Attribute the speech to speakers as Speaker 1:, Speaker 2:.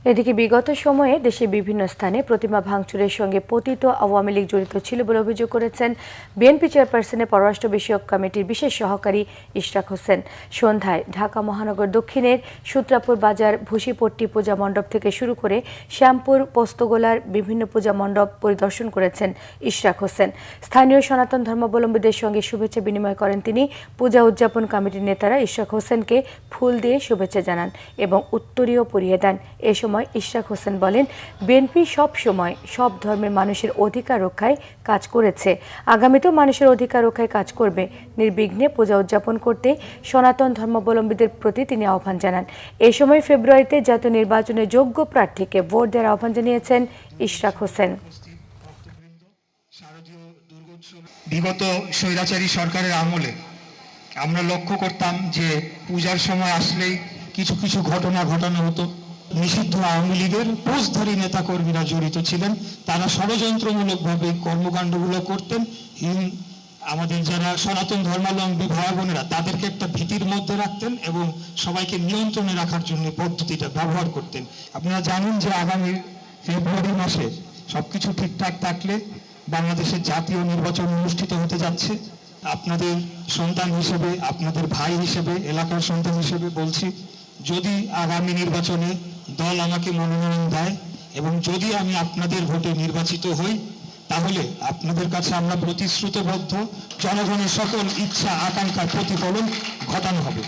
Speaker 1: এদিকে বিগত সময়ে দেশের বিভিন্ন স্থানে প্রতিমা ভাঙচুরের সঙ্গে পতিত আওয়ামী লীগ জড়িত ছিল বলে অভিযোগ করেছেন বিএনপি চেয়ারপারসনের পররাষ্ট্র বিষয়ক কমিটির বিশেষ সহকারী ইশরাক হোসেন। সন্ধ্যায় ঢাকা মহানগর দক্ষিণের সূত্রাপুর বাজার ভুসিপট্টি পূজা মণ্ডপ থেকে শুরু করে শ্যামপুর পোস্তগোলার বিভিন্ন পূজা মণ্ডপ পরিদর্শন করেছেন ইশরাক হোসেন। স্থানীয় সনাতন ধর্মাবলম্বীদের সঙ্গে শুভেচ্ছা বিনিময় করেন তিনি। পূজা উদযাপন কমিটির নেতারা ইশরাক হোসেনকে ফুল দিয়ে শুভেচ্ছা জানান এবং উত্তরীয় পরিয়ে দেন। এ সময় ইশরাক হোসেন বলেন, বিএনপি সব সময় সব ধর্মের মানুষের অধিকার রক্ষায় কাজ করেছে, আগামীতেও মানুষের অধিকার রক্ষায় কাজ করবে। নির্বিঘ্নে পূজা উদযাপন করতে সনাতন ধর্মাবলম্বীদের প্রতি তিনি আহ্বান জানান। এ সময় ফেব্রুয়ারিতে জাতীয় নির্বাচনে যোগ্য প্রার্থীকে ভোট দেওয়ার আহ্বান জানিয়েছেন ইশরাক হোসেন।
Speaker 2: বিগত স্বৈরাচারী সরকারের আমলে আমরা লক্ষ্য করতাম যে পূজার সময় আসলেই কিছু কিছু ঘটনা ঘটানো হতো। নিষিদ্ধ আওয়ামী লীগের পোস্টধারী নেতাকর্মীরা জড়িত ছিলেন। তারা ষড়যন্ত্রমূলকভাবে কর্মকাণ্ডগুলো করতেন। আমাদের যারা সনাতন ধর্মাবলম্বী ভাই বোনেরা তাদেরকে একটা ভীতির মধ্যে রাখতেন এবং সবাইকে নিয়ন্ত্রণে রাখার জন্য পদ্ধতিটা ব্যবহার করতেন। আপনারা জানেন যে আগামী ফেব্রুয়ারি মাসে সবকিছু ঠিকঠাক থাকলে বাংলাদেশের জাতীয় নির্বাচন অনুষ্ঠিত হতে যাচ্ছে। আপনাদের সন্তান হিসেবে, আপনাদের ভাই হিসেবে, এলাকার সন্তান হিসেবে বলছি, যদি আগামী নির্বাচনে দল আমাকে মনোনয়ন দেয় এবং যদি আমি আপনাদের ভোটে নির্বাচিত হই, তাহলে আপনাদের কাছে আমরা প্রতিশ্রুতিবদ্ধ জনগণের সকল ইচ্ছা আকাঙ্ক্ষার প্রতিফলন ঘটানো হবে।